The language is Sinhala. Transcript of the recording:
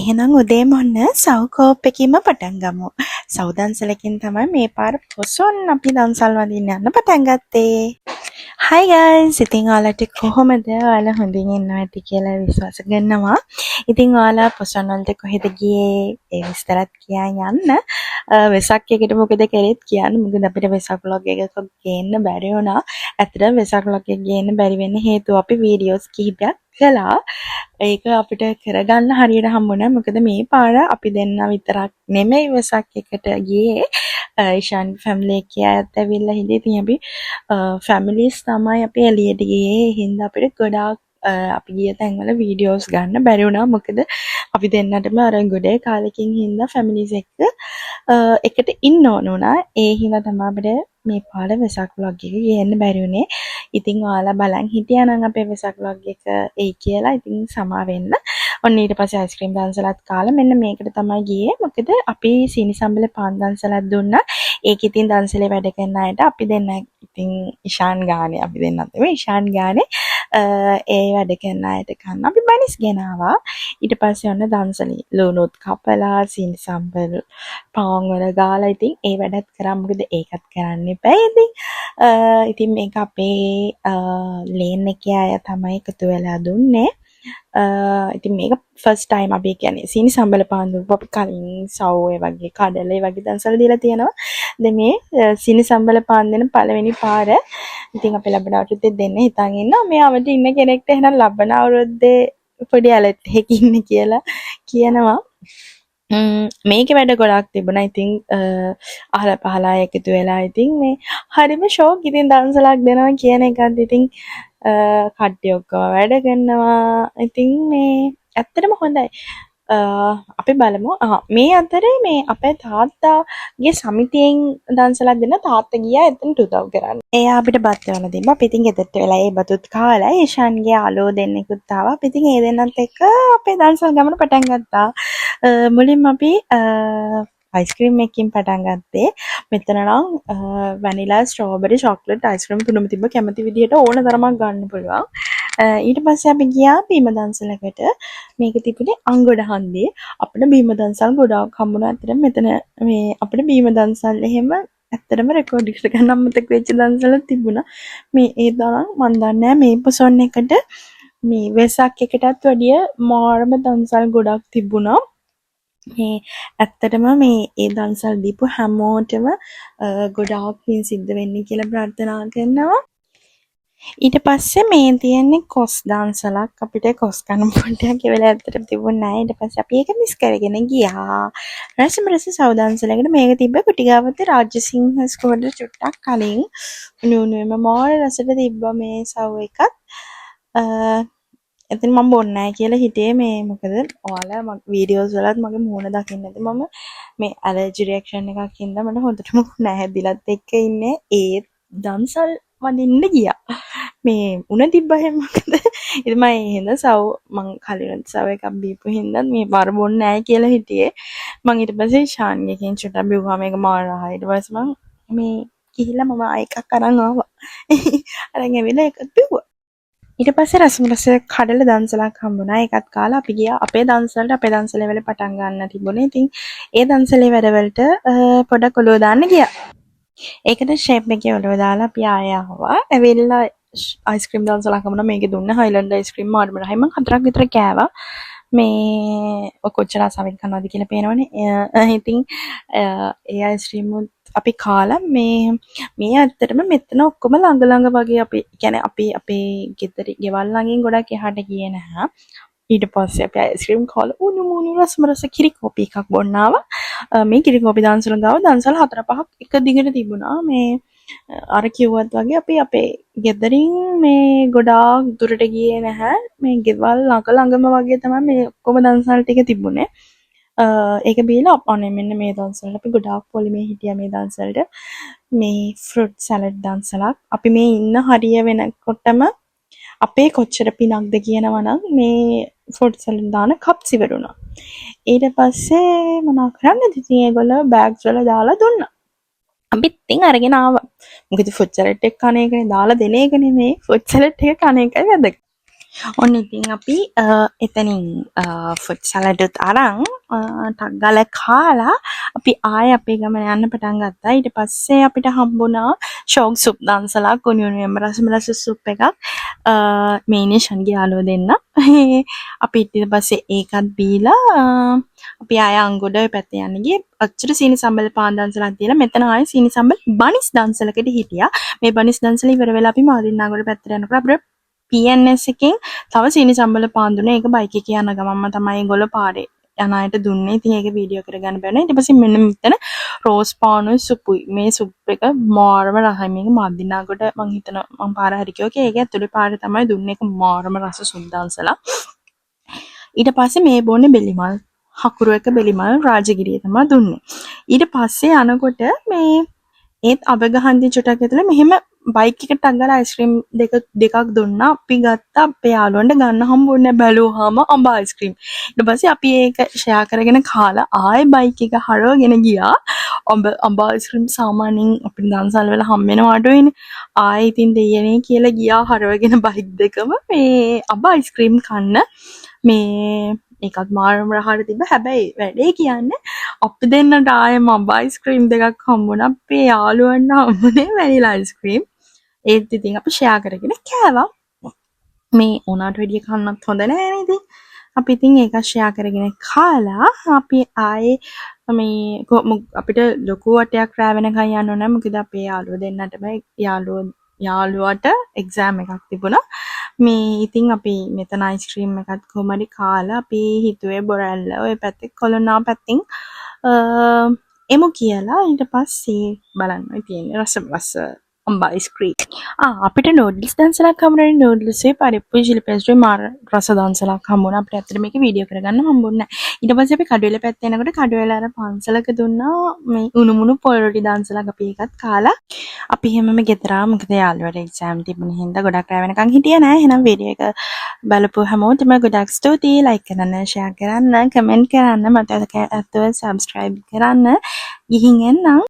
එහෙනම් උදේම ඔන්න සව්කෝප් එකකින්ම පටන් ගමු. සව් දන්සලකින් තමයි මේ පාර පොසොන් අපි දන්සල් වදින්න යන්න පටන් ගත්තේ. Hi guys! ඉතින් ඔයාලට කොහොමද? ඔයාලා හොඳින් ඉන්නවා ඇති කියලා විශ්වාස කරනවා. ඉතින් ඔයාලා පොසොන් වලට කොහෙද ගියේ? ඒ විස්තරත් කියන්න යන්න. වෙසක් එකට මොකද කරේත් කියන්න. මොකද අපිට වෙසක් vlog එකක් ගේන්න බැරි වුණා. ඇත්තටම වෙසක් vlog එක ගේන්න බැරි වෙන්න හේතුව අපි වීඩියෝස් කිහිපයක් කළා. ඒක අපිට කරගන්න හරියට හම්බුනේ. මොකද මේ පාර අපි දෙන්න විතරක් නෙමෙයි වෙසක් එකට ගියේ. ඉෂාන් ෆැමිලි එකේ අයත් ඇවිල්ලා හිටියේ. ඉතින් අපි ෆැමිලිස් තමයි අපි එළියට ගියේ. ඒ හින්දා අපිට ගොඩාක් අපි ගිය තැන්වල වීඩියෝස් ගන්න බැරි වුණා. මොකද අපි දෙන්නටම අර ගොඩේ කාලෙකින් හින්දා ෆැමිලිස් එකට ඉන්න ඕන වුණා. ඒ හින්දා තමයි අපිට මේ පාර වෙසක් vlog එක ගේන්න බැරි වුණේ. ඉතින් ඔයාලා බලන් හිටියා නම් අපේ වෙසක් vlog එක එයි කියලා. ඉතින් සමා වෙන්න. ඔන්න ඊට පස්සේ අයිස්ක්‍රීම් දන්සලත් කාලා මෙන්න මේකට තමයි ගියේ. මොකද අපි සීනි සම්බල පාන් දන්සලත් දුන්නා. ඒක ඉතින් දන්සලේ වැඩ කරන අයට අපි දෙන්න ඉතින් ඉෂාන් ගානේ අපි දෙන්නත් නෙමෙයි ඉෂාන් ගානේ ඒ වැඩ කරන අයට කන්න අපි බනිස් ගෙනාවා. ඊට පස්සේ ඔන්න දන්සලේ ලුණුත් කපලා සීනි සම්බල පාන් වල ගාලා ඉතින් ඒ වැඩත් කරා. මොකද ඒකත් කරන්න එපා. ඉතින් මේක අපේ ලේන් එකේ අය තමයි එකතු වෙලා දුන්නේ. ඉතින් මේක ෆස්ට් ටයිම් අපි කියන්නේ සීනි සම්බල පාන් දුන්නු. අපි කලින් සව් ඒ වගේ කඩල ඒ වගේ දන්සල් දීලා තියෙනවා. දැන් මේ සීනි සම්බල පාන් දෙන පළවෙනි පාර. ඉතින් අපි ලබන අවුරුද්දේ දෙන්න හිතන් ඉන්නවා. මේ අවුරුද්දේ ඉන්න කෙනෙක්ට එහෙනම් ලබන අවුරුද්දේ පොඩි ඇලට් එකක් ඉන්න කියලා කියනවා. මේකේ වැඩ ගොඩක් තිබුණා. ඉතින් අහලා පහලා එකතු වෙලා ඉතින් මේ හරිම ෂෝක්. ඉතින් දන්සලක් දෙනවා කියන එකත් ඉතින් කට්ටිය ඔක්කොම වැඩ කරනවා. ඉතින් මේ ඇත්තටම හොඳයි. අපි බලමු. මේ අතරේ මේ අපේ තාත්තාගේ සමිතියෙන් දන්සලක් දෙන්න තාත්තා ගියා එතනට උදව් කරන්න. එයා අපිට බත් වල දීලා අපි ඉතින් ගෙදරට වෙලා ඒ බතුත් කාලා ඊෂාන්ගේ යාළුවෝ දෙන්නෙකුත් ආවා. අපි ඉතින් ඒ දෙන්නත් එක්ක අපේ දන්සල් ගමන පටන් ගත්තා. මුලින්ම අපි අයිස්ක්‍රීම් එකකින් පටන් ගත්තේ. මෙතන නම් වැනිලා ස්ට්‍රෝබෙරි චොක්ලට් අයිස්ක්‍රීම් තුනම තිබ්බ. කැමති විදිහට ඕන තරමක් ගන්න පුළුවන්. ඊට පස්සේ අපි ගියා බීම දන්සලකට. මේක තිබුණේ අංගොඩ හන්දියේ. අපිට බීම දන්සල් ගොඩාක් හම්බුණා. ඇත්තටම මෙතන මේ අපිට බීම දන්සල් එහෙම ඇත්තටම රෙකෝඩ් එකට ගන්න අමතක වෙච්ච දන්සල් තිබුණා. මේ ඒ තරම් මන් දන්නේ මේ පොසොන් එකට මේ වෙසක් එකටත් වැඩිය මාරම දන්සල් ගොඩක් තිබුණා. මේ ඇත්තටම මේ ඒ දන්සල් දීපු හැමෝටම ගොඩාක් පින් සිද්ධ වෙන්න කියලා ප්‍රාර්ථනා කරනවා. ඊට පස්සේ මේ තියෙන්නේ කොස් දන්සලක්. අපිට කොස් කන්න පොඩ්ඩක් ඒ වෙලාවට ඇත්තටම තිබුණේ නැහැ. ඊට පස්සේ අපි ඒක මිස් කරගෙන ගියා. රසම රස සව් දන්සලකට මේක තිබ්බ කුටිගාවත්තේ රාජසිංහ ස්කෝලේ චුට්ටක් කලින් නුනුවෙම මාර රසට තිබ්බා මේ සව් එකත්. එතන මම බොන්නේ නැහැ කියලා හිටියේ මේ මොකද ඔයාලා මගේ වීඩියෝස් වලත් මගේ මූණ දකින්න ඇති. මම මේ ඇලර්ජි රියැක්ෂන් එකක් හින්දා මට හොඳටම නැහැදිලත් එක්ක ඉන්නේ. ඒ දන්සල් වදින්න ගියා. මේ උණ තිබ්බ හැම මොකද ඉතින් මම හින්දා සව් මං කලින් සව් එකක් බීපු හින්දා මේ වර බොන්නේ නැහැ කියලා හිටියේ. මං ඊට පස්සේ ෂාන්ගෙන් චුට්ටක් බිව්වා මේක මාර රහයි. ඊට පස්සේ මං මේ ගිහිල්ලා මම එකක් අරන් ආවා. අරන් ඇවිල්ලා එකක් බිව්වා. ඊට පස්සේ රසම රස කඩල දන්සලක් හම්බුණා. ඒකත් කාලා අපි ගියා අපේ දන්සලට. අපේ දන්සලේ වල පටන් ගන්න තිබුණේ. ඉතින් ඒ දන්සලේ වැඩවලට පොඩක් ඔලුව දාන්න ගියා. ඒකට ෂේප් එකේ ඔලුව දාලා අපි ආයෙ ආවා. ඇවිල්ලා අයිස්ක්‍රීම් දන්සලක් හම්බුණා. මේකේ දුන්න හයිලන්ඩ් අයිස්ක්‍රීම් මාඩම රහයි. මම 4ක් විතර කෑවා. මේ කොච්චර ආසාවෙන් කනවද කියලා පේනවනේ. ඉතින් ඒ අයිස්ක්‍රීම් අපි කාලා මේ ඇත්තටම මෙතන ඔක්කොම ළඟ ළඟ වගේ අපි කියන්නේ අපි අපේ ගෙවල් ළඟින් ගොඩක් එහාට ගියේ නැහැ. ඊට පස්සේ අපි අයිස්ක්‍රීම් කාලා උණු මුණු රසම රස කිරි කෝපි එකක් බොන්න ආවා. මේ කිරි කෝපි දන්සල ගාව දන්සල 4-5ක් එක දිගට තිබුණා. මේ අර කිව්වත් වගේ අපි අපේ ගෙදරින් මේ ගොඩාක් දුරට ගියේ නැහැ. මේ ගෙවල් ළඟ ළඟම වගේ තමයි මේ ඔක්කොම දන්සල් ටික තිබුණේ. ඒක බීලා අනේ මෙන්න මේ දන්සලට අපි ගොඩාක් පොලිමේ හිටියා මේ දන්සලට. මේ ෆෘට් සලාඩ් දන්සලක්. අපි මේ ඉන්න හරිය වෙනකොටම අපේ කොච්චර පිනක්ද කියනවා නම් මේ ෆෘට් සලාඩ් දාන කප්ස් ඉවරුණා. ඊට පස්සේ මොනවා කරන්නද ඉතින් ඒගොල්ලෝ බෑග්ස් වල දාලා දුන්නා. අපි ඉතින් අරගෙන ආවා. මොකද ෆෘට් සලාඩ් එක කන එකනේ දාලා දෙන එක නෙමෙයි ෆෘට් සලාඩ් එක කන එකයි වැදගත්. ඔන්න ඉතින් අපි එතනින් ෆුඩ් සලාඩ් උත් අරන් ටක් ගාලා කාලා අපි ආයෙ අපේ ගමන යන්න පටන් ගත්තා. ඊට පස්සේ අපිට හම්බුණා ෂෝක් සුප් දන්සලා කුණුණුවෙම රසමලස සුප් එකක් මේ නිෂන්ගේ යාළුවෝ දෙන්න. අපි ඊට පස්සේ ඒකත් බීලා අපි ආයෙ අංගොඩ ඔය පැත්තේ යන්න ගියේ. අච්චර සීනි සම්බල් පාන් දන්සලක් දීලා මෙතන ආයෙ සීනි සම්බල් බනිස් දන්සලකට හිටියා. මේ බනිස් දන්සල ඉවර වෙලා අපි මාදින්නාගොඩ පැත්තට යනකොට අපිට PNS එකෙන් තව සීනි සම්බල පාන් දුන්නා. ඒක බයික් එකේ යන ගමන්ම තමයි ඒගොල්ලෝ පාරේ යන අයට දුන්නේ. ඉතින් ඒක වීඩියෝ කරගන්න බැහැ. ඊට පස්සේ මෙන්න මෙතන රෝස් පානුයි සුපුයි. මේ සුප් එක මාරම රසයි. මේක මදිනාගොඩ මං හිතන මං පාර හරි කිව්වා. ඒක ඇතුලේ පාරේ තමයි දුන්නේ. ඒක මාරම රස සුද්දාන්සලා. ඊට පස්සේ මේ බොන්නේ බෙලිමල්. හකුරු එක බෙලිමල් රාජගිරිය තමයි දුන්නේ. ඊට පස්සේ යනකොට මේ ඒත් අබගහන්දි චුටක් ඇතුලේ මෙහෙම බයික් එකට අංගල අයිස්ක්‍රීම් දෙකක් දුන්නා. අපි ගත්තා. අපේ යාළුවන්ට ගන්න හම්බුනේ බැලුවාම අඹ අයිස්ක්‍රීම්. ඊට පස්සේ අපි ඒක ෂෙයා කරගෙන කාලා ආයෙ බයික් එක හරවගෙන ගියා. අඹ අයිස්ක්‍රීම් සාමාන්‍යයෙන් අපිට දන්සල් වල හම්බ වෙනවා අඩුයිනේ. ආයෙ ඉතින් දෙයනේ කියලා ගියා හරවගෙන බයික් දෙකම මේ අඹ අයිස්ක්‍රීම් කන්න. මේ ඒකත් මාරම රහට තිබ්බ. හැබැයි වැඩේ කියන්නේ අපි දෙන්නට ආයෙම අඹ අයිස්ක්‍රීම් දෙකක් හම්බුණා. අපේ යාළුවන්ට හම්බුනේ වැනිලා අයිස්ක්‍රීම්. ඒත් ඉතින් අපි ෂෙයා කරගෙන කෑවා. මේ උනාට වැඩිය කන්නත් හොඳ නෑ නේද? අපි ඉතින් ඒක ෂෙයා කරගෙන කාලා අපි ආයේ මේ අපිට ලොකු වටයක් රෑ වෙනකන් යන්න ඕන. මොකද අපේ යාළුවෝ දෙන්නටම යාළුවට එක්සෑම් එකක් තිබුණා. මේ ඉතින් අපි මෙතන අයිස්ක්‍රීම් එකත් කොහොම හරි කාලා අපි හිතුවේ බොරැල්ල ඔය පැත්තේ කොළොන්නා පැත්තෙන් එමු කියලා. ඊට පස්සේ බලන්න තියෙන්නේ රස අඹ අයිස්ක්‍රීම්. අපිට නූඩ්ල්ස් දන්සලක් හම්බුනේ. නූඩ්ල්ස්ේ පරිප්පු චිලි පේස්ට්‍රි මාර රස දන්සලක් හම්බුණා. අපිට ඇත්තට මේක වීඩියෝ කරගන්න හම්බුන්නේ නැහැ. ඊට පස්සේ අපි කඩුවෙල පැත්තේ යනකොට කඩුවෙල අර පන්සලක දුන්නා මේ උණුමුණු පොල් රොටි දන්සලක් අපි ඒකත් කාලා අපි හැමම ගෙදර ආවා. මොකද යාළුවට එක්සෑම් තිබුණ හින්දා ගොඩක් රැ වෙනකන් හිටියේ නෑ. එහෙනම් වීඩියෝ එක බලපුව හැමෝටම ගොඩක් ස්තුතියි. ලයික් කරන්න, ෂෙයා කරන්න, කමෙන්ට් කරන්න, මට ඇත්තව සබ්ස්ක්‍රයිබ් කරන්න. ගිහින් එන්නම්.